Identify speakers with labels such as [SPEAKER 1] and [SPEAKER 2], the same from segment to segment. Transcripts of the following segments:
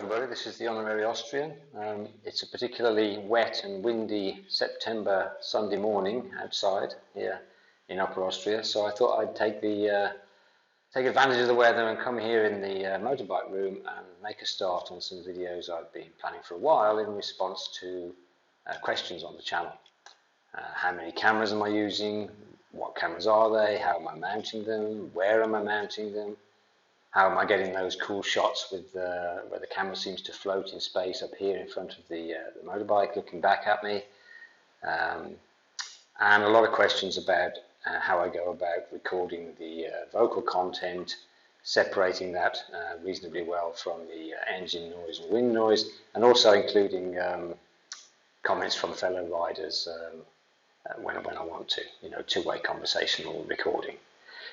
[SPEAKER 1] everybody, this is the Honorary Austrian. It's a particularly wet and windy September Sunday morning outside here in Upper Austria, so I thought I'd take advantage of the weather and come here in the motorbike room and make a start on some videos I've been planning for a while in response to questions on the channel. How many cameras am I using? What cameras are they? How am I mounting them? Where am I mounting them? How am I getting those cool shots with where the camera seems to float in space up here in front of the motorbike looking back at me? And a lot of questions about how I go about recording the vocal content, separating that reasonably well from the engine noise and wind noise, and also including comments from fellow riders when I want to, two-way conversational recording.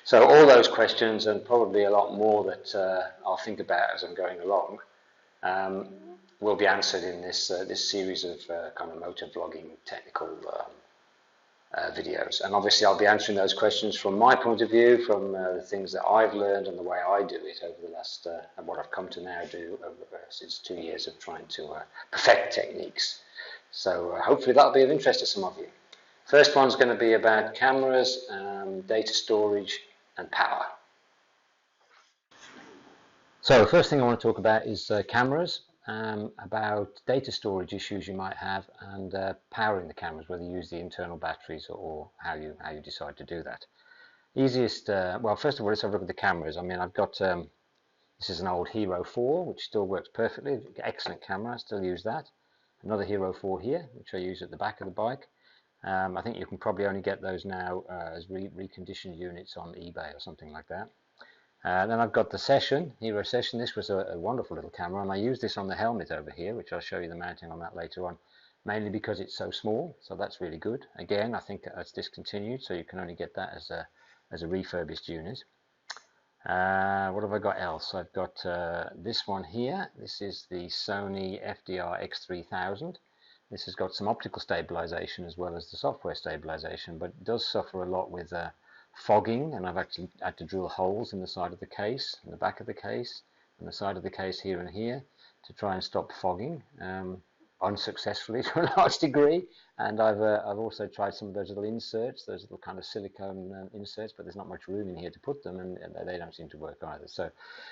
[SPEAKER 1] So all those questions and probably a lot more that I'll think about as I'm going along will be answered in this series of kind of motovlogging technical videos. And obviously I'll be answering those questions from my point of view, from the things that I've learned and the way I do it over the last, and what I've come to now do since 2 years of trying to perfect techniques. So hopefully that'll be of interest to some of you. First one's going to be about cameras, data storage and power. So the first thing I want to talk about is cameras, about data storage issues you might have, and powering the cameras, whether you use the internal batteries or how you decide to do that. Easiest, well, first of all, let's have a look at the cameras. I mean, I've got, this is an old Hero 4, which still works perfectly, excellent camera, I still use that. Another Hero 4 here, which I use at the back of the bike. I think you can probably only get those now as reconditioned units on eBay or something like that. Then I've got the Hero Session. This was a wonderful little camera, and I use this on the helmet over here, which I'll show you the mounting on that later on, mainly because it's so small, so that's really good. Again, I think it's discontinued, so you can only get that as a refurbished unit. What have I got else? I've got this one here. This is the Sony FDR X3000. This has got some optical stabilization as well as the software stabilization, but it does suffer a lot with fogging, and I've actually had to drill holes in the side of the case, in the back of the case, and the side of the case here and here to try and stop fogging, unsuccessfully to a large degree. And I've also tried some of those little inserts, those little kind of silicone inserts, but there's not much room in here to put them, and they don't seem to work either. So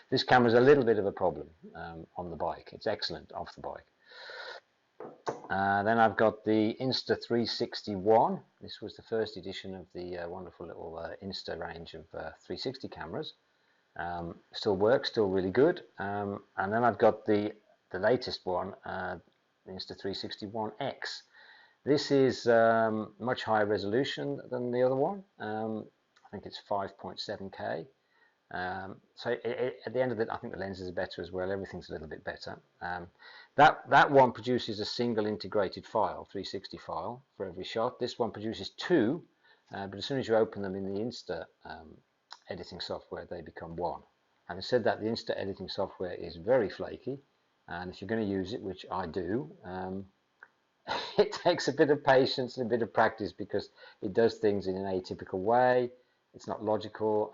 [SPEAKER 1] this camera is a little bit of a problem on the bike. It's excellent off the bike. Then I've got the Insta360-1. This was the first edition of the wonderful little Insta range of 360 cameras. Still works, still really good. And then I've got the latest one, the Insta360-1X. This is much higher resolution than the other one. I think it's 5.7K. So at the end of it, I think the lenses are better as well. Everything's a little bit better. That one produces a single integrated file, 360 file for every shot. This one produces two, but as soon as you open them in the Insta editing software, they become one. Having said that, the Insta editing software is very flaky, and if you're going to use it, which I do, it takes a bit of patience and a bit of practice, because it does things in an atypical way. It's not logical.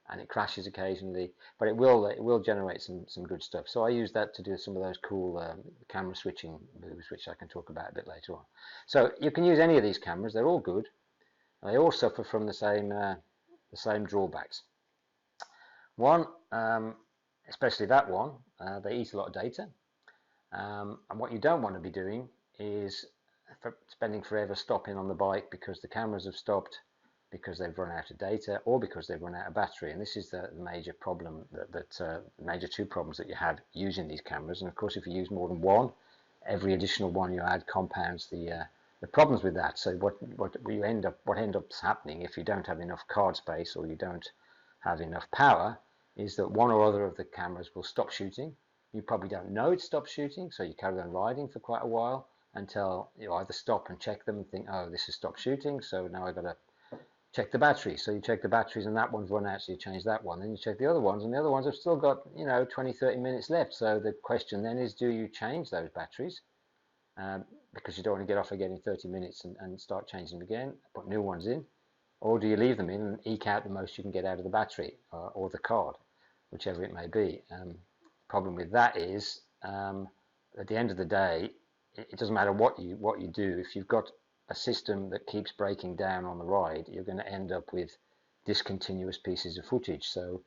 [SPEAKER 1] And it crashes occasionally, but it will generate some good stuff. So I use that to do some of those cool camera switching moves, which I can talk about a bit later on. So you can use any of these cameras; they're all good. They all suffer from the same drawbacks. One, especially that one, they eat a lot of data, and what you don't want to be doing is spending forever stopping on the bike because the cameras have stopped, because they've run out of data, or because they've run out of battery. And this is the major problem, major two problems that you have using these cameras. And of course, if you use more than one, every additional one you add compounds the problems with that. So what ends up happening if you don't have enough card space or you don't have enough power is that one or other of the cameras will stop shooting. You probably don't know it stopped shooting, so you carry on riding for quite a while until you either stop and check them and think, oh, this has stopped shooting, so now I've got to check the batteries. So you check the batteries and that one's run out, so you change that one. Then you check the other ones, and the other ones have still got 20-30 minutes left. So the question then is, do you change those batteries? Because you don't want to get off again in 30 minutes and start changing them again, put new ones in, or do you leave them in and eke out the most you can get out of the battery or the card, whichever it may be. Problem with that is at the end of the day, it doesn't matter what you do. If you've got a system that keeps breaking down on the ride, you're going to end up with discontinuous pieces of footage. So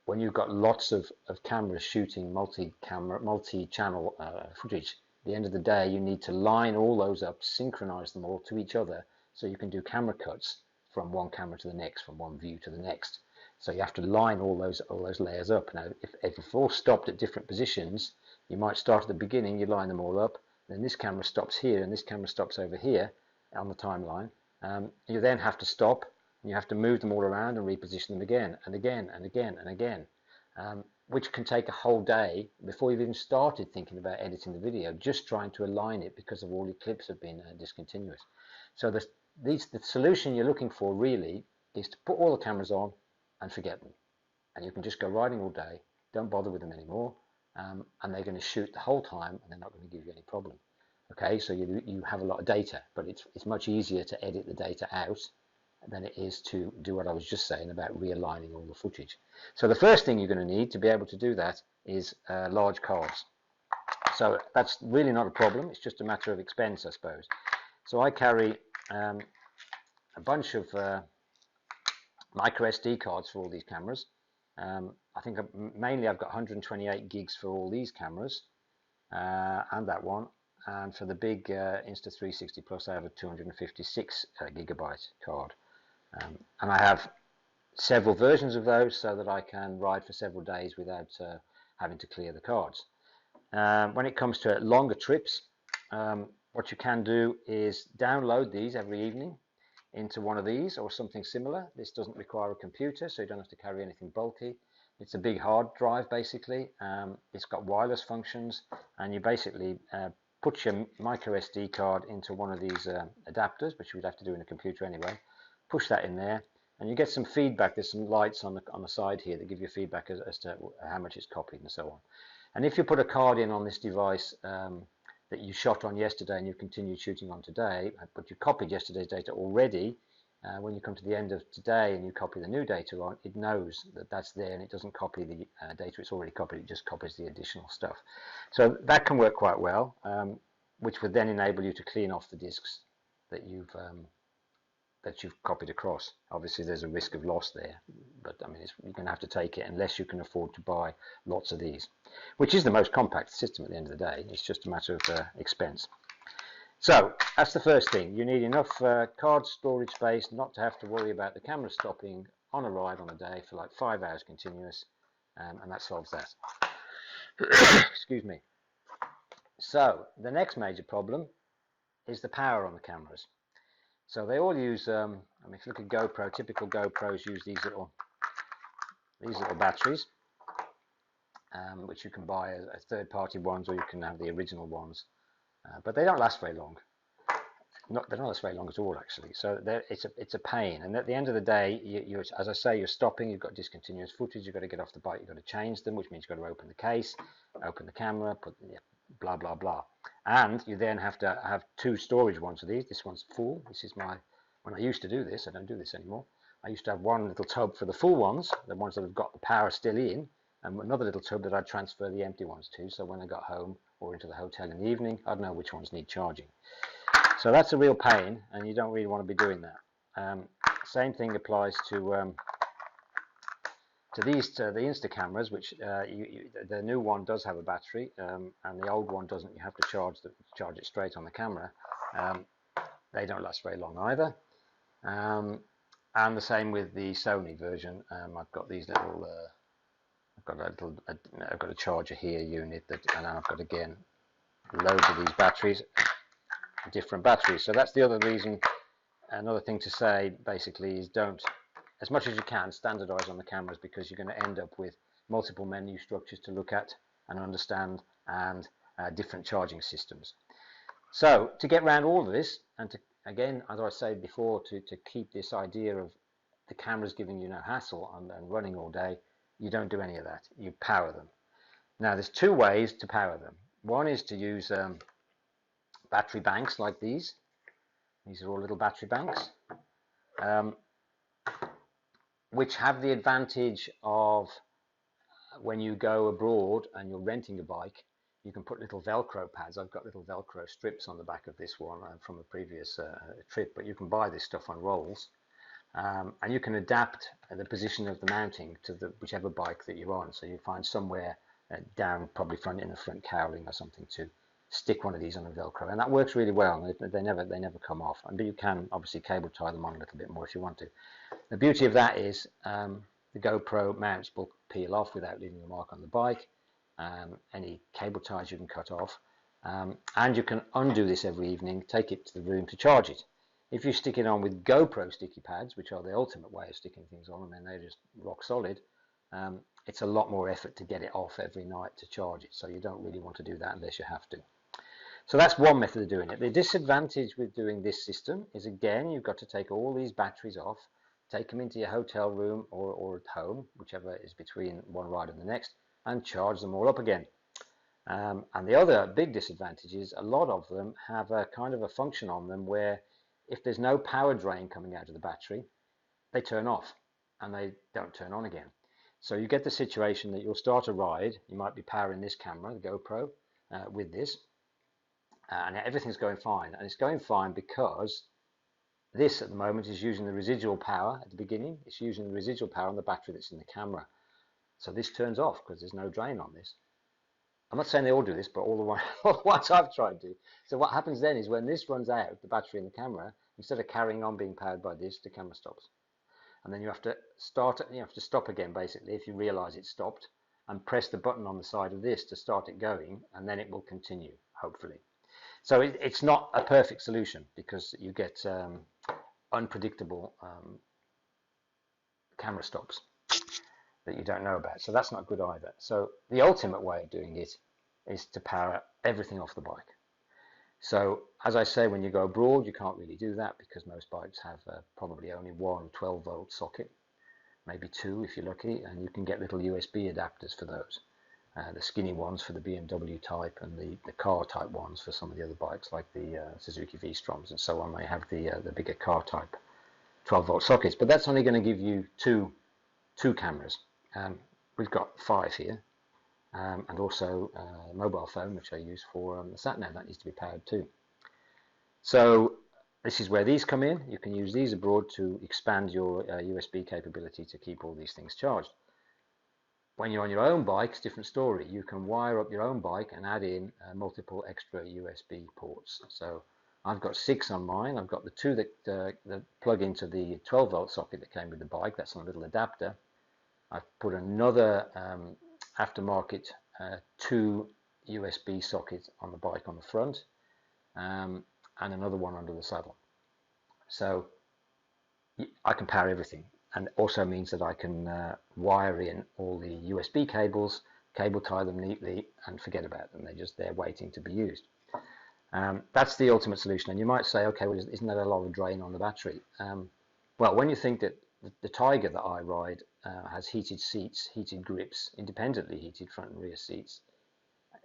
[SPEAKER 1] when you've got lots of cameras shooting multi-channel footage, at the end of the day, you need to line all those up, synchronize them all to each other, so you can do camera cuts from one camera to the next, from one view to the next. So you have to line all those layers up. Now, if you've all stopped at different positions, you might start at the beginning, you line them all up, then this camera stops here and this camera stops over here on the timeline. You then have to stop, and you have to move them all around and reposition them again and again and again and again, which can take a whole day before you've even started thinking about editing the video, just trying to align it because of all your clips have been discontinuous. So the solution you're looking for really is to put all the cameras on and forget them, and you can just go riding all day, don't bother with them anymore, and they're going to shoot the whole time and they're not going to give you any problem. Okay, so you have a lot of data, but it's much easier to edit the data out than it is to do what I was just saying about realigning all the footage. So the first thing you're going to need to be able to do that is large cards. So that's really not a problem, it's just a matter of expense, I suppose. So I carry a bunch of micro SD cards for all these cameras. I think mainly I've got 128 gigs for all these cameras and that one, and for the big Insta360 Plus I have a 256 gigabyte card, and I have several versions of those so that I can ride for several days without having to clear the cards. When it comes to longer trips, what you can do is download these every evening into one of these or something similar. This doesn't require a computer, so you don't have to carry anything bulky. It's a big hard drive basically. It's got wireless functions, and you basically put your micro SD card into one of these adapters, which you would have to do in a computer anyway. Push that in there, and you get some feedback. There's some lights on the side here that give you feedback as to how much it's copied and so on. And if you put a card in on this device that you shot on yesterday and you continue shooting on today, but you copied yesterday's data already, when you come to the end of today and you copy the new data on, it knows that that's there and it doesn't copy the data it's already copied, it just copies the additional stuff. So that can work quite well, which would then enable you to clean off the disks that you've copied across. Obviously there's a risk of loss there, but I mean you're going to have to take it unless you can afford to buy lots of these, which is the most compact system at the end of the day. It's just a matter of expense. So that's the first thing. You need enough card storage space not to have to worry about the camera stopping on a ride on a day for like 5 hours continuous, and that solves that. Excuse me. So the next major problem is the power on the cameras. So they all use, I mean, if you look at GoPro, typical GoPros use these little batteries, which you can buy as third-party ones, or you can have the original ones, but they don't last very long. They don't last very long at all, actually. So it's a pain, and at the end of the day, as I say, you're stopping. You've got discontinuous footage. You've got to get off the bike. You've got to change them, which means you've got to open the case, open the camera, blah blah blah. And you then have to have two storage ones of these. This one's full. This is when I used to do this. I don't do this anymore. I used to have one little tub for the full ones, the ones that have got the power still in, and another little tub that I'd transfer the empty ones to. So when I got home or into the hotel in the evening, I'd know which ones need charging. So that's a real pain, and you don't really want to be doing that. Same thing applies to the Insta cameras, which the new one does have a battery, and the old one doesn't. You have to charge it straight on the camera. They don't last very long either. And the same with the Sony version. I've got these little. I've got a charger here unit and I've got again loads of these batteries, different batteries. So that's the other reason. Another thing to say basically is don't, as much as you can, standardize on the cameras, because you're going to end up with multiple menu structures to look at and understand, and different charging systems. So to get around all of this, and to, again, as I said before, to keep this idea of the cameras giving you no hassle and running all day, you don't do any of that. You power them. Now there's two ways to power them. One is to use battery banks like these. These are all little battery banks, which have the advantage of when you go abroad and you're renting a bike, you can put little Velcro pads. I've got little Velcro strips on the back of this one from a previous trip, but you can buy this stuff on rolls. And you can adapt the position of the mounting to whichever bike that you're on. So you find somewhere down, probably in the front cowling or something, to stick one of these on a Velcro, and that works really well. They never come off. But you can obviously cable tie them on a little bit more if you want to. The beauty of that is the GoPro mounts will peel off without leaving a mark on the bike. Any cable ties you can cut off, and you can undo this every evening, take it to the room to charge it. If you stick it on with GoPro sticky pads, which are the ultimate way of sticking things on, and then they're just rock solid, it's a lot more effort to get it off every night to charge it. So you don't really want to do that unless you have to. So that's one method of doing it. The disadvantage with doing this system is, again, you've got to take all these batteries off, take them into your hotel room or at home, whichever is between one ride and the next, and charge them all up again. And the other big disadvantage is a lot of them have a kind of a function on them where if there's no power drain coming out of the battery, they turn off and they don't turn on again. So you get the situation that you'll start a ride, you might be powering this camera, the GoPro, with this, and everything's going fine. And it's going fine because this at the moment is using the residual power at the beginning. It's using the residual power on the battery that's in the camera. So this turns off because there's no drain on this. I'm not saying they all do this, but all the ones I've tried to. So what happens then is when this runs out, the battery in the camera, instead of carrying on being powered by this, the camera stops. And then you have to stop again, basically, if you realize it stopped, and press the button on the side of this to start it going, and then it will continue, hopefully. So it's not a perfect solution because you get unpredictable camera stops that you don't know about. So that's not good either. So the ultimate way of doing it is to power everything off the bike. So as I say, when you go abroad, you can't really do that because most bikes have probably only one 12-volt socket, maybe two if you're lucky, and you can get little USB adapters for those. The skinny ones for the BMW type and the car type ones for some of the other bikes like the Suzuki V-Stroms and so on. They have the bigger car type 12-volt sockets, but that's only going to give you two cameras. We've got 5 here, and also a mobile phone which I use for the sat-nav that needs to be powered too. So this is where these come in. You can use these abroad to expand your USB capability to keep all these things charged. When you're on your own bike, it's a different story. You can wire up your own bike and add in multiple extra USB ports. So I've got 6 on mine. I've got the 2 that plug into the 12-volt socket that came with the bike. That's on a little adapter. I've put another aftermarket 2 USB socket on the bike on the front, and another one under the saddle. So I can power everything, and it also means that I can wire in all the USB cables, cable tie them neatly, and forget about them. They're just there waiting to be used. That's the ultimate solution. And you might say, okay, well, isn't that a lot of drain on the battery? Well, when you think that the Tiger that I ride has heated seats, heated grips, independently heated front and rear seats,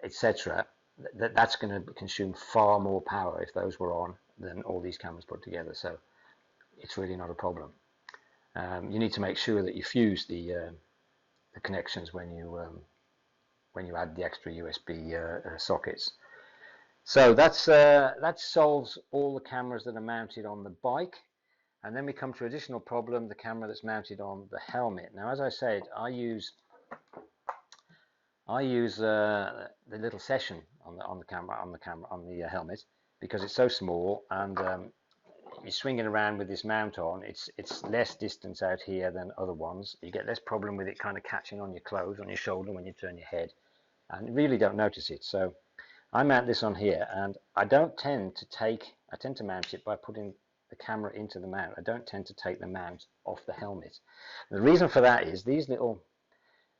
[SPEAKER 1] etc., that's going to consume far more power if those were on than all these cameras put together. So it's really not a problem. You need to make sure that you fuse the connections when you add the extra USB sockets. So that solves all the cameras that are mounted on the bike. And then we come to an additional problem, the camera that's mounted on the helmet. Now, as I said, I use the little session on the helmet because it's so small, and you're swinging around with this mount on. It's less distance out here than other ones. You get less problem with it kind of catching on your clothes, on your shoulder when you turn your head, and you really don't notice it. So I mount this on here, and I tend to mount it by putting the camera into the mount. I don't tend to take the mount off the helmet. The reason for that is these little,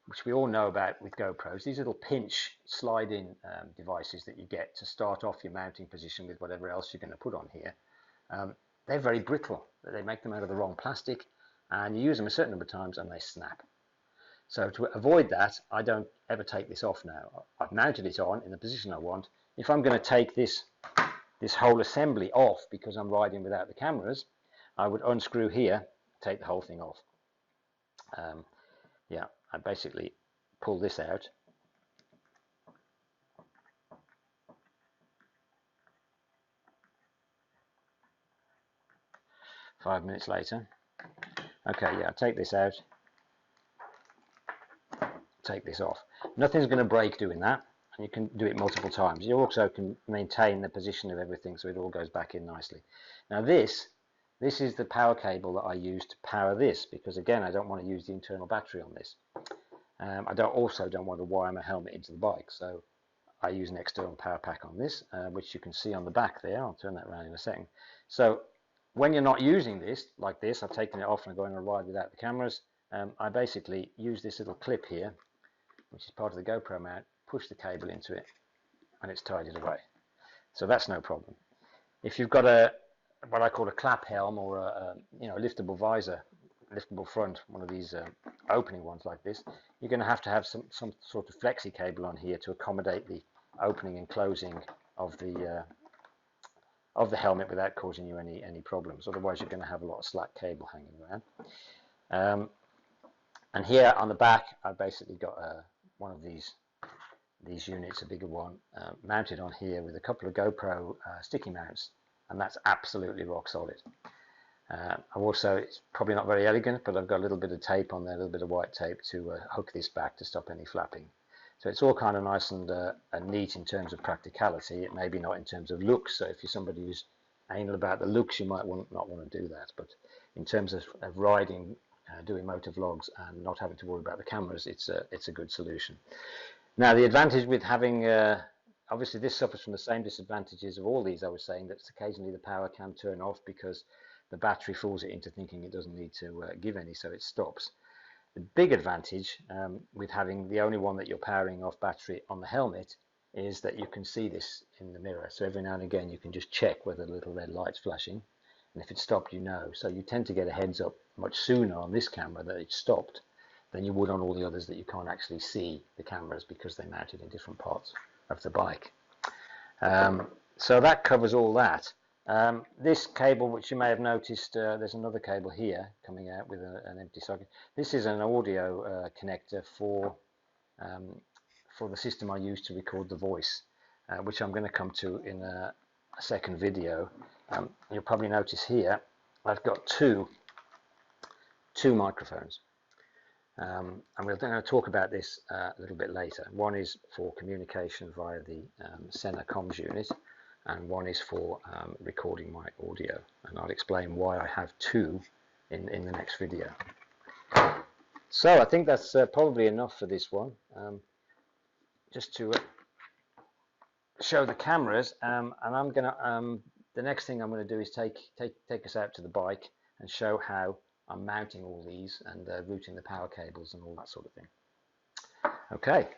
[SPEAKER 1] which we all know about with GoPros, these little pinch slide-in devices that you get to start off your mounting position with whatever else you're going to put on here. They're very brittle. They make them out of the wrong plastic, and you use them a certain number of times and they snap. So to avoid that, I don't ever take this off now. I've mounted it on in the position I want. If I'm going to take this whole assembly off because I'm riding without the cameras, I would unscrew here, take the whole thing off. Yeah, I basically pull this out, 5 minutes later. Okay, yeah, take this out, take this off. Nothing's going to break doing that, and you can do it multiple times. You also can maintain the position of everything so it all goes back in nicely. Now this is the power cable that I use to power this, because again I don't want to use the internal battery on this. I also don't want to wire my helmet into the bike, so I use an external power pack on this, which you can see on the back there. I'll turn that around in a second. So when you're not using this, like this, I've taken it off and I'm going on a ride without the cameras, I basically use this little clip here, which is part of the GoPro mount, push the cable into it, and it's tied it away. So that's no problem. If you've got what I call a clap helm, or a liftable visor, liftable front, one of these opening ones like this, you're going to have some sort of flexi cable on here to accommodate the opening and closing of the helmet without causing you any problems. Otherwise you're going to have a lot of slack cable hanging around. And here on the back I've basically got one of these units, a bigger one, mounted on here with a couple of GoPro sticky mounts, and that's absolutely rock solid. I've also, it's probably not very elegant, but I've got a little bit of tape on there, a little bit of white tape to hook this back to stop any flapping. So it's all kind of nice and neat in terms of practicality. It may be not in terms of looks, so if you're somebody who's anal about the looks, you might not want to do that. But in terms of riding, doing motor vlogs and not having to worry about the cameras, it's a good solution. Now the advantage with having, obviously this suffers from the same disadvantages of all these I was saying, that occasionally the power can turn off because the battery fools it into thinking it doesn't need to give any, so it stops. The big advantage with having the only one that you're powering off battery on the helmet is that you can see this in the mirror. So every now and again you can just check whether the little red light's flashing, and if it's stopped, you know. So you tend to get a heads up much sooner on this camera that it's stopped than you would on all the others that you can't actually see the cameras because they're mounted in different parts of the bike. So that covers all that. This cable, which you may have noticed, there's another cable here coming out with an empty socket. This is an audio connector for the system I use to record the voice, which I'm going to come to in a second video. You'll probably notice here I've got two microphones, and we're going to talk about this a little bit later. One is for communication via the Sena comms unit, and one is for recording my audio, and I'll explain why I have two in the next video. So I think that's probably enough for this one. Just to show the cameras, and I'm gonna the next thing I'm going to do is take us out to the bike and show how I'm mounting all these and routing the power cables and all that sort of thing. Okay.